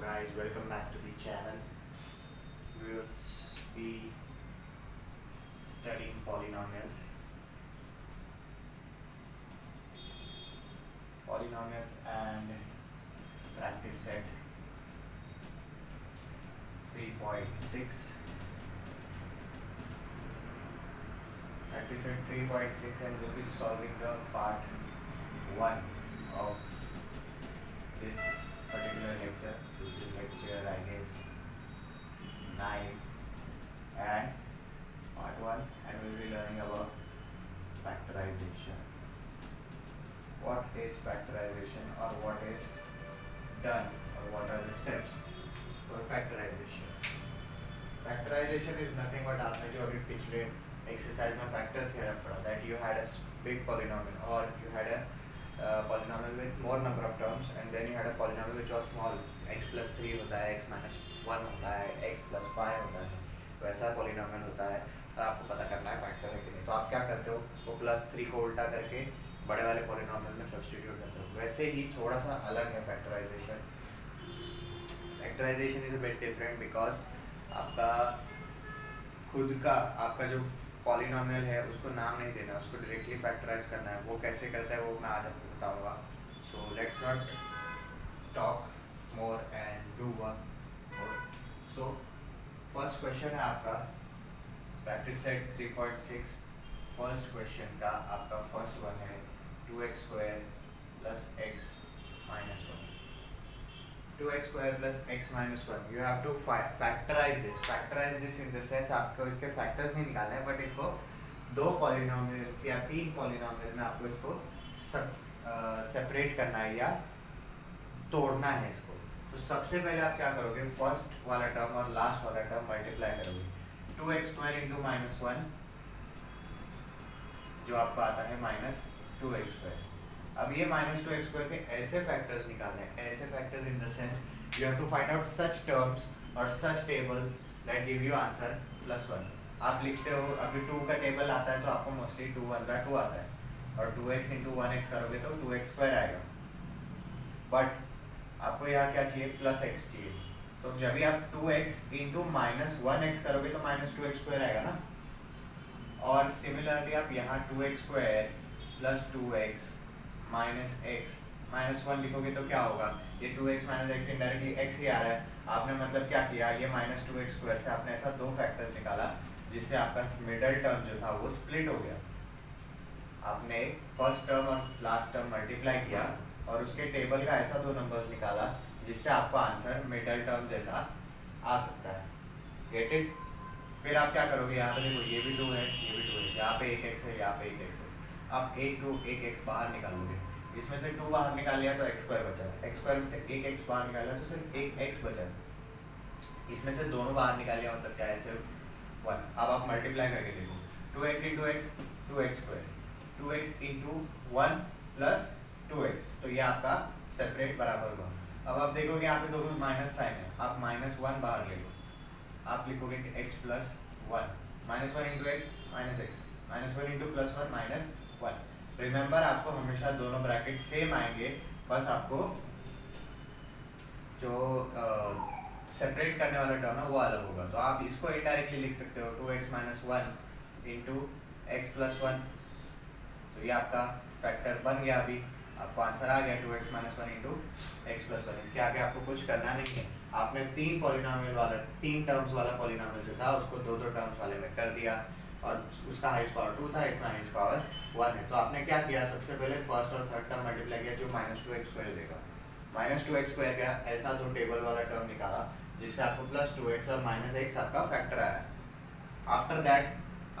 guys, welcome back to the channel. We will be studying polynomials and practice set 3.6. Practice set 3.6 and we'll be solving the part 1 of this particular lecture. This is lecture I guess 9 and part 1, and we'll be learning about factorization. What is factorization, or what is done, or what are the steps for factorization? Factorization is nothing but आपने जो अभी पिछले exercise में factor theorem पढ़ा, that you had a big polynomial or you had a polynomial with more number of terms and then you had a polynomial which was small, x plus 3 होता है, x minus 1 होता है, x plus 5 होता है, वैसा polynomial होता है और आपको पता करना है फैक्टर है कि नहीं। तो आप क्या करते हो, वो प्लस 3 को उल्टा करके बड़े वाले पॉलिनॉमियल में सब्स्टिट्यूट करते हो। वैसे ही थोड़ा सा अलग है factorisation. Factorisation is a bit different because आपका खुद का आपका जो पॉलिनॉमियल है उसको नाम नहीं देना, उसको डायरेक्टली फैक्टराइज करना है। वो कैसे करता है वो मैं आज आपको बताऊंगा। So let's not talk more and do one more. So first question है आपका प्रैक्टिस सेट 3.6। फर्स्ट क्वेश्चन का आपका फर्स्ट वन है 2x square plus x minus 1. 2x square plus x minus 1. You have to factorize this. Factorize this in the sense आपको इसके factors नहीं निकालने हैं, but इसको दो polynomials या तीन polynomials में आपको इसको separate करना है या तोड़ना है इसको। तो सबसे पहले आप क्या करोगे, फर्स्ट वाला टर्म और लास्ट वाला टर्म मल्टीप्लाई करोगे। 2x square into minus 1 जो आपको आता है माइनस 2x स्क्वायर। अब ये माइनस 2x स्क्वायर के ऐसे फैक्टर्स निकालने हैं, ऐसे factors in the sense you have to find out such terms और such tables that give you answer plus 1। आप लिखते हो अभी 2 का टेबल आता है तो आपको मोस्टली 2 1 का 2 आता है और 2x इंटू 1x करोगे तो 2x स्क्वायर आएगा, बट आपको यहाँ क्या चाहिए, प्लस x चाहिए। तो जब भी आप 2x इंटू माइनस 1x करोगे तो माइनस 2x स्क्वायर आएगा ना। और सिमिलरली आप यहाँ 2x square plus 2x minus x minus 1 लिखोगे तो क्या होगा, ये 2x minus x indirectly x ही आ रहा है। आपने मतलब क्या किया, ये माइनस 2x स्क्वायर से आपने ऐसा दो फैक्टर्स निकाला जिससे आपका मिडल टर्म जो था वो स्प्लिट हो गया। आपने फर्स्ट टर्म और लास्ट टर्म मल्टीप्लाई किया और उसके टेबल का ऐसा दो नंबर्स निकाला जिससे आपको आंसर मिडल टर्म जैसा आ सकता है। Get it? फिर आप क्या करोगे, यहाँ पे देखो ये भी 2 है, ये भी 2 है, यहाँ पे एक x है, यहाँ पे एक x है। आप एक 2 एक x बाहर निकालोगे, इसमें से 2 बाहर निकाल लिया तो x स्क्वायर बचा, x स्क्वायर में से एक x बाहर निकाल लिया तो सिर्फ एक x बचा। इसमें से दोनों बाहर निकाल लिया मतलब क्या है, सिर्फ 1। अब आप मल्टीप्लाई करके देखो, 2x into x 2x square, 2x into 1 plus 2x, तो ये आपका सेपरेट बराबर हुआ। अब आप देखोगे यहाँ पे दोनों माइनस साइन है, आप माइनस 1 बाहर ले लो, आप लिखोगे कि x plus 1, minus 1 into x minus x, minus 1 into plus 1 minus 1। Remember आपको हमेशा दोनों ब्रैकेट सेम आएंगे, बस आपको जो सेपरेट करने वाला टर्म है वो अलग होगा। तो आप इसको इनडायरेक्टली लिख सकते हो 2x minus 1 into x plus 1। तो ये आपका फैक्टर बन गया, अभी आपको आंसर आ गया 2x minus 1 into x plus 1। इसके आगे आपको कुछ करना नहीं है, आपने तीन पॉलिनॉमियल वाला, तीन टर्म्स वाला पॉलिनॉमियल जो था उसको दो टर्म्स वाले में कर दिया और उसका हाईएस्ट पावर 2 था, इसमें हाईएस्ट पावर 1 है। तो आपने क्या किया, सबसे पहले फर्स्ट और थर्ड टर्म मल्टीप्लाई किया जो माइनस 2x स्क्वायर देगा। माइनस 2x स्क्वायर का ऐसा दो टेबल वाला टर्म निकाला जिससे आपको प्लस 2x और माइनस x आपका फैक्टर आया। आफ्टर दैट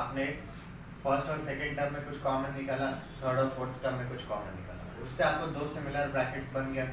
आपने फर्स्ट और सेकेंड टर्म में कुछ कॉमन निकाला, थर्ड और फोर्थ टर्म में कुछ कॉमन निकाला, उससे आपको दो सिमिलर ब्रैकेट्स बन गया।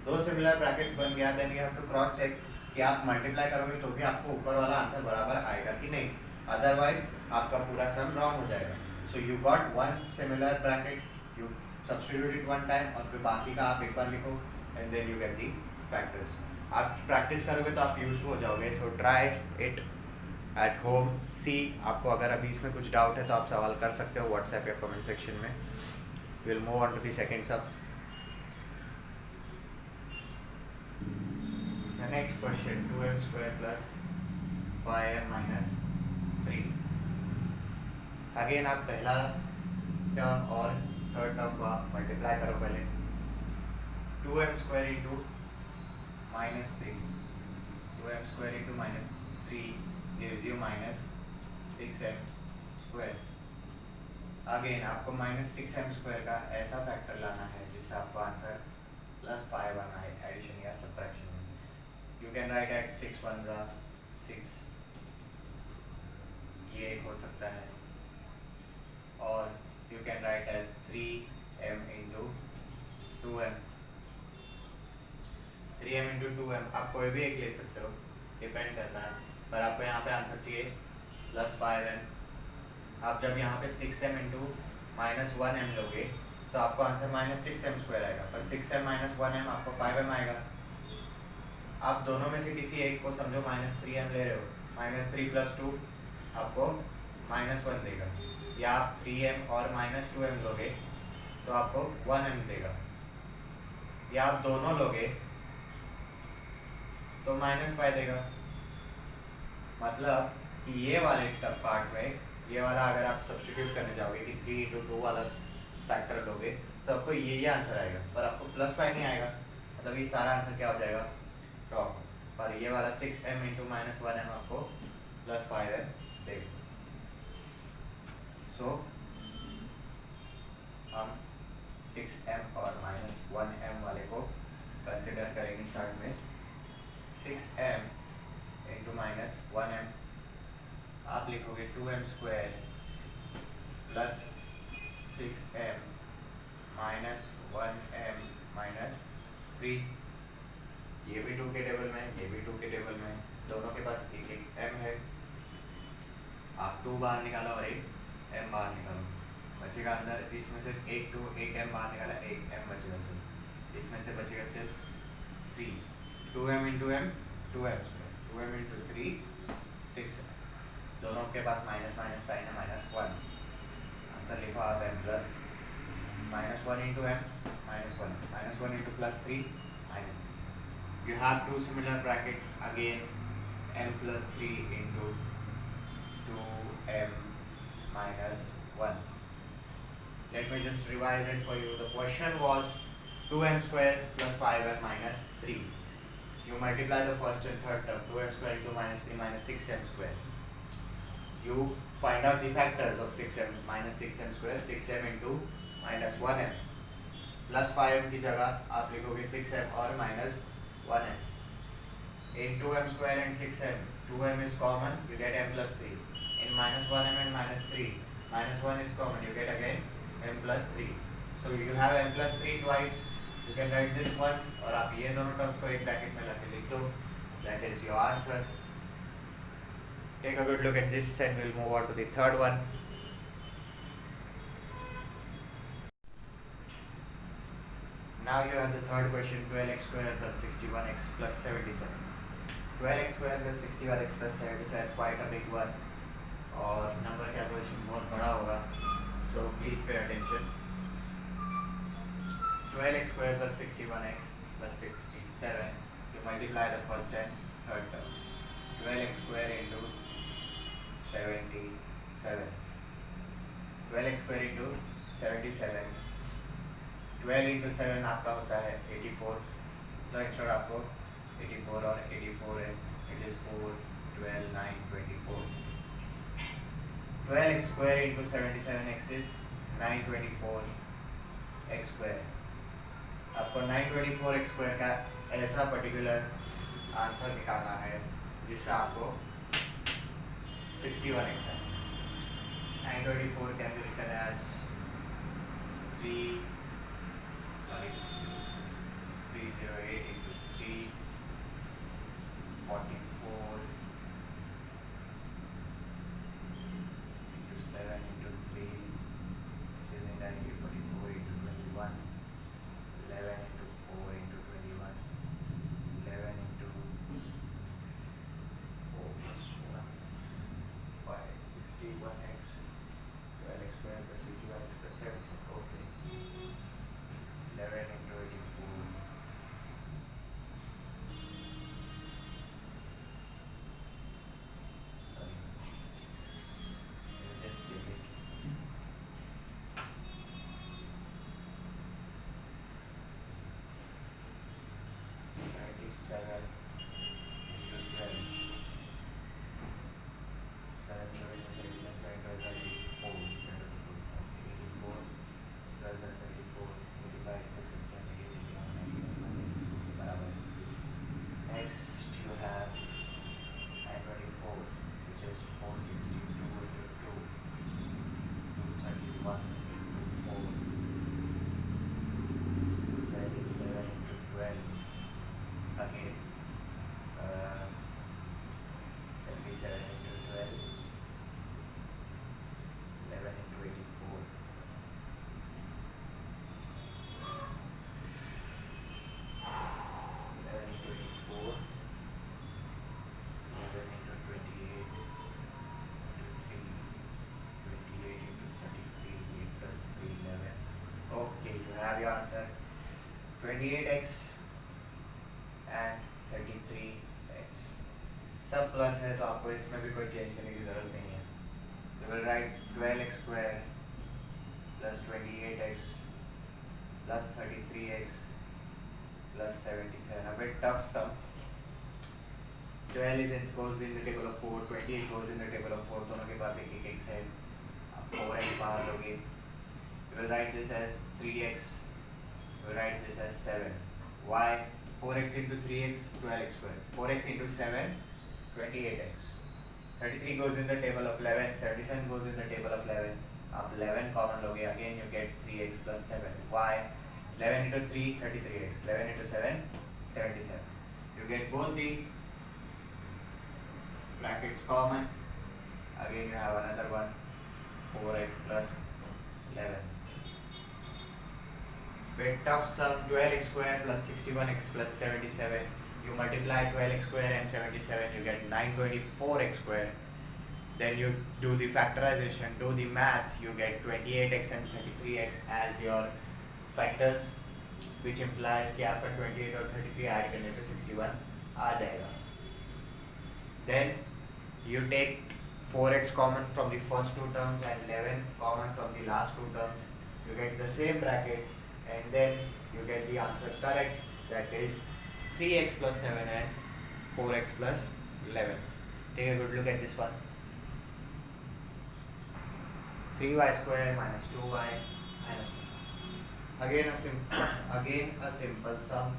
दो सिमिलर ब्रैकेट्स बन गया, then you have to cross check कि आप मल्टीप्लाई करोगे तो भी आपको ऊपर वाला आंसर बराबर आएगा कि नहीं, अदरवाइज आपका पूरा सम रॉन्ग हो जाएगा। So you got one similar bracket, you substitute it one time और फिर बाकी का आप एक बार लिखो and then you get the factors. आप प्रैक्टिस करोगे तो आप यूज हो जाओगे। So try it at home, see. आपको अगर अभी इसमें कुछ डाउट है तो आप सवाल कर सकते हो व्हाट्सएप या कमेंट सेक्शन में। Will move on to the second sub. The next question, 2m square plus 5m minus 3. Again आप पहला टर्म और थर्ड टर्म को आप मल्टीप्लाई करो पहले. 2m square into minus 3. 2m square into minus 3 gives you minus 6m square. Again आपको minus 6m square का ऐसा फैक्टर लाना है जिससे आपको आंसर प्लस 5 आना है एडिशन या सब्ट्रैक्शन में. यू कैन राइट एट 6 1 जा 6, ये एक हो सकता है, और you can write as 3m into 2m. 3m into 2m आप कोई भी एक ले सकते हो, डिपेंड करता है, पर आपको यहाँ पे आंसर चाहिए प्लस 5m. आप जब यहाँ पे 6m इंटू माइनस 1m लोगे तो आपको आंसर माइनस 6m स्क्वायर आएगा, पर 6m माइनस 1m आपको 5m आएगा. आप दोनों में से किसी एक को समझो माइनस 3m ले रहे हो, माइनस 3 प्लस 2 आपको माइनस 1 देगा, या आप 3m और माइनस 2m लोगे तो आपको 1m देगा, या आप दोनों लोगे तो माइनस 5 देगा. मतलब कि ये वाले पार्ट में ये वाला अगर आप सब्स्टिट्यूट करने जाओगे कि 3 इंटू 2 वाला फैक्टर लोगे तो आपको ये आंसर आएगा, पर आपको प्लस 5 नहीं आएगा. मतलब ये सारा आंसर क्या हो जाएगा, रॉन्ग. पर ये वाला 6m इंटू माइनस 1m आपको प्लस 5m देगा. सो हम 6m और माइनस 1m वाले को कंसिडर करेंगे स्टार्ट में. 6m इंटू माइनस 1m आप लिखोगे 2m square plus 6m minus 1m minus 3. ये भी 2 के टेबल में, ये भी 2 के टेबल में, दोनों के पास एक एक m है. आप 2 बाहर निकालो और एक m बाहर निकालो, बचेगा अंदर. इसमें सिर्फ एक 2 एक m बाहर निकाला, एक m बचेगा सिर्फ. इसमें से बचेगा सिर्फ 3. 2m into m 2m square, 2m into 3 6m. दोनों के पास माइनस माइनस साइन है, माइनस 1. आंसर लिखो आप m plus minus 1 into m minus 1, minus 1 into plus 3 minus 3. You have two similar brackets again, m plus 3 into 2m minus 1. Let me just revise it for you. The question was 2m square plus 5m minus 3. You multiply the first and third term, 2m square into minus 3 minus 6m square. You find out the factors of 6m minus 6m square, 6m into minus 1m. Plus 5m की जगह आप लिखोगे 6m और minus 1m. In 2m square and 6m, 2m is common, you get m plus 3. In minus 1m and minus 3, minus 1 is common, you get again m plus 3. So you have m plus 3 twice. You can write this once, और आप ये दोनों terms को एक bracket में लाके लिख दो. That is your answer. Take a good look at this and we'll move on to the third one. Now you have the third question, 12x square plus 61x plus 77. 12x square plus 61x plus 77, quite a big one. और number calculation बहुत बड़ा होगा, so please pay attention. 12x square plus 61x plus 67, you multiply the first and third term. 12x square into 77. 12x square into 77. 12 into 7 आपका होता है 84. तो extra आपको 84 और 84 है, which is 4, 12, 9, 24. 12x square into 77x is 924x square. आपको 924x square का ऐसा पर्टिकुलर आंसर निकालना है जिससे आपको 61x है. 924 can be written as 308 into 3, 44 into 7 into 3, which is indirectly 44 into 21, 11 into 4 into 21, 11 into 4 plus 1, 5, 61x, 12x square plus 61x plus 7. Okay. have your answer 28x and 33x. सब plus है तो आपको इसमें भी कोई चेंज करने की ज़रूरत नहीं है. You will write 12x square plus 28x plus 33x plus 77. A bit tough sum. 12 goes in the table of 4, 28 goes in the table of 4. दोनों के पास एक एक x है. अब 4x बाहर लोगे. You will write this as 3x. You will write this as 7. Why? 4x into 3x, 12x square. 4x into 7, 28x. 33 goes in the table of 11. 77 goes in the table of 11. अब 11 common लोगे. Again you get 3x plus 7. Why? 11 into 3, 33x. 11 into 7, 77. You get both the brackets common. Again you have another one, 4x plus 11. Bit tough sum. 12x square plus 61x plus 77. You multiply 12x square and 77, you get 924x square. Then you do the factorization, do the math, you get 28x and 33x as your factors, which implies कि आपका 28 और 33 add करने पे 61 आ जाएगा. Then you take 4x common from the first two terms and 11 common from the last two terms. You get the same bracket and then you get the answer correct, that is 3x plus 7 and 4x plus 11. Take a good look at this one. 3y square minus 2y minus 1. Again a simple sum.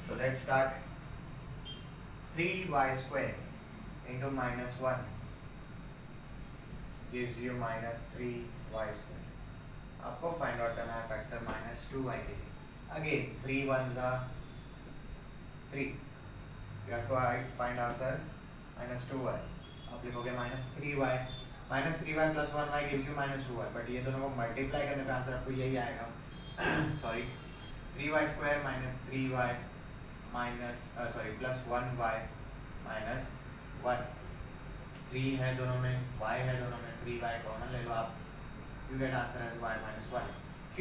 So let's start. 3y square into minus 1 gives you minus 3y square. आपको find out करना है factor minus 2y के लिए. Again 3 ones are 3. You have to find answer minus 2y. आप लिखोगे minus 3y. Minus 3y plus 1y gives you minus 2y. But ये दोनों को मल्टीप्लाई करने पे आंसर आपको यही आएगा. Sorry 3y square minus 3y minus plus 1y minus 1. 3 है दोनों में, y है दोनों में, 3y कॉमन ले लो आप. You get answer as y minus 1. Q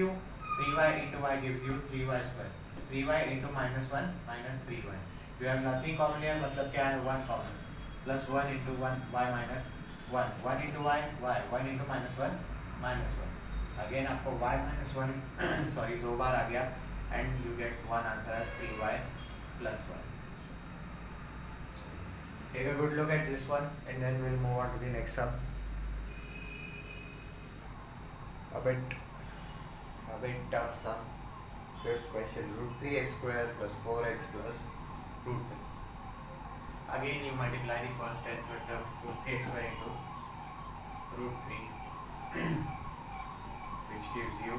3y into y gives you 3y square. 3y into minus 1 minus 3y. You have nothing common here, मतलब क्या है 1 common. Plus 1 into 1 y minus 1. 1 into y 1 into minus 1 minus 1. Again आपको y minus 1 sorry 2 बार आ गया and you get one answer as 3y plus 1. Take a good look at this one and then we'll move on to the next sum. A bit tough sum. Fifth question, root 3x square plus 4x plus root 3. Again you multiply the first and third term, root 3x square into root 3 which gives you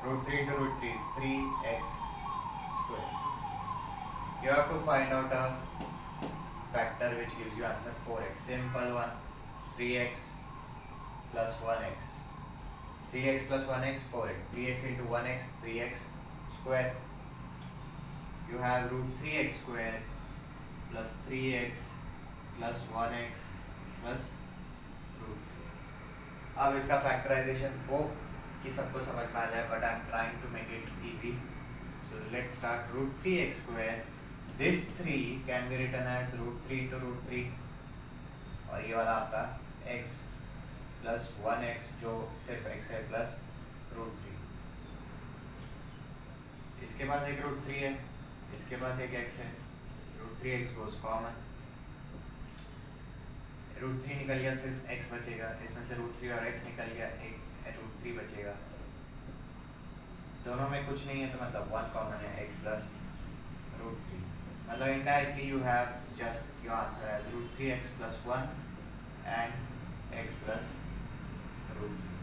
root 3 into root 3 is 3x square. You have to find out a factor which gives you answer 4x. Simple one. 3x plus 1x. 3x plus 1x, 4x. 3x into 1x, 3x square. You have root 3x square plus 3x plus 1x plus root 3. अब इसका factorisation हो कि सबको समझ में आ जाए, but I'm trying to make it easy. So let's start. Root 3x square. This 3 can be written as root 3 into root 3 और ये वाला आपका x प्लस 1x जो सिर्फ x है प्लस रूट 3. इसके पास एक रूट 3 है, इसके पास एक x है. Root 3x goes common. Root 3 निकल गया, सिर्फ x बचेगा. इसमें से रूट 3 और x निकल गया, एक रूट 3 बचेगा. दोनों में कुछ नहीं है तो मतलब 1 कॉमन है, x प्लस रूट 3. मतलब indirectly you have just your answer as root 3x plus 1 and x plus root 3.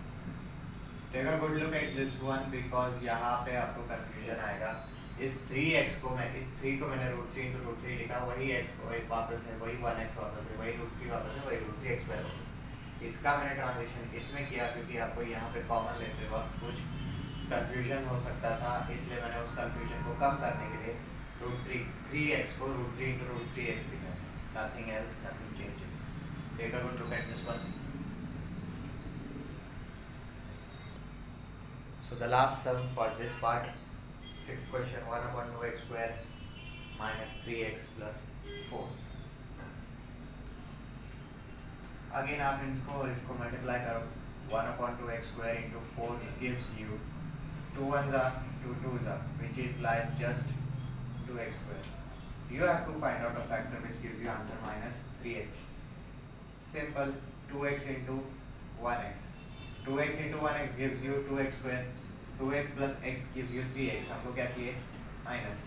Take a good look at this one because यहाँ पे आपको कंफ्यूजन आएगा. इस 3x को मैं इस 3 को मैंने रूट 3 into रूट 3 लिखा, वही x को एक वापस है, वही 1x वापस है, वही रूट 3 वापस है, वही रूट 3x स्क्वायर वापस. इसका मैंने ट्रांजिशन इसमें किया क्योंकि आपको यहाँ पे कॉमन लेते वक्त कुछ कंफ्यूजन हो सकता था, इसलिए मैंने उस कंफ्यूजन को कम करने के लिए रूट 3x को रूट 3 into रूट 3x लिखा. Nothing else, nothing changes. Take a good look at this one. So the last sum for this part, sixth question, 1 upon 2x square minus 3x plus 4. Again आप इसको multiply करो. 1 upon 2x square into 4 gives you 2 ones are 2 twos are, which implies just 2x square. You have to find out a factor which gives you answer minus 3x. Simple. 2x into 1x. 2x into 1x gives you 2x square. 2x plus x gives you 3x. हमको क्या चाहिए? Minus.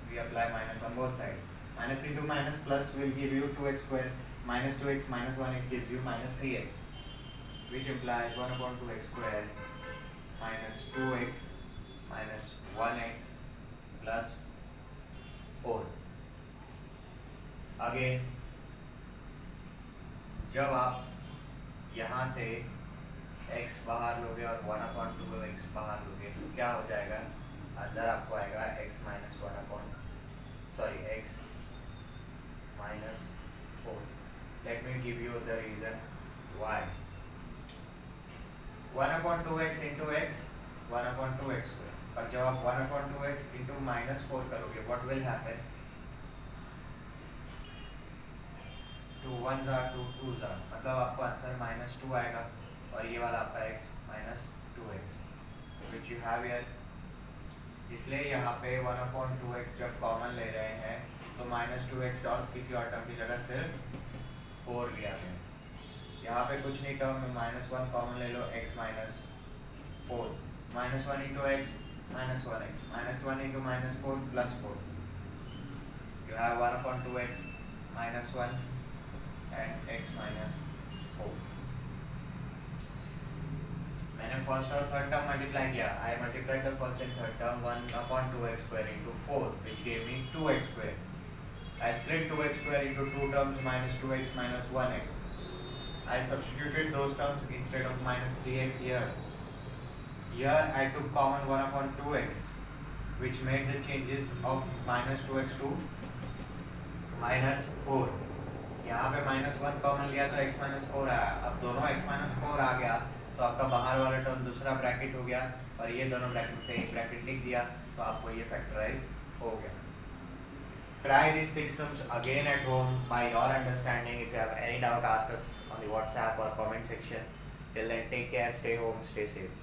We apply minus on both sides. Minus into minus plus will give you 2x square. Minus 2x minus 1x gives you minus 3x, which implies 1 upon 2x square minus 2x minus 1x plus 4. Again, जब आप यहाँ से x बाहर लोगे और 1 upon 2x बाहर लोगे तो क्या हो जाएगा? अंदर आपको आएगा x minus 1 upon x minus 4. Let me give you the reason why. 1 upon 2x into x, 1 upon 2x square. और जब आप 1 upon 2x into minus 4 करोगे, what will happen? 2 ones are 2 twos are, मतलब आपको आंसर minus 2 आएगा और ये वाला आपका x minus 2x, which you have here. इसलिए यहाँ पे 1 upon 2x जब कॉमन ले रहे हैं तो minus 2x और किसी और टर्म की जगह सिर्फ 4 लिया है. यहाँ पे कुछ नहीं, टर्म में minus 1 कॉमन ले लो, x minus 4. minus 1 into x minus 1x minus 1 into minus 4 plus 4. You have 1 upon 2x minus 1 and x minus 4. मैंने फर्स्ट और थर्ड टर्म मल्टीप्लाई किया. I multiplied the first and third term 1 upon 2x square into 4, which gave me 2x square. I split 2x square into two terms minus 2x minus 1x. I substituted those terms instead of minus 3x here. Here I took common 1 upon 2x, which made the changes of minus 2x to minus 4. यहाँ पे minus 1 common लिया तो x minus 4 आया. अब दोनों x minus 4 आ गया तो आपका बाहर वाला टर्म दूसरा ब्रैकेट हो गया और ये दोनों ब्रैकेट से एक ब्रैकेट लिख दिया तो आपको ये फैक्टराइज हो गया. Try these 6 sums again at home by your understanding. If you have any doubt, ask us on the WhatsApp or comment section. Till then, take care, stay home, stay safe.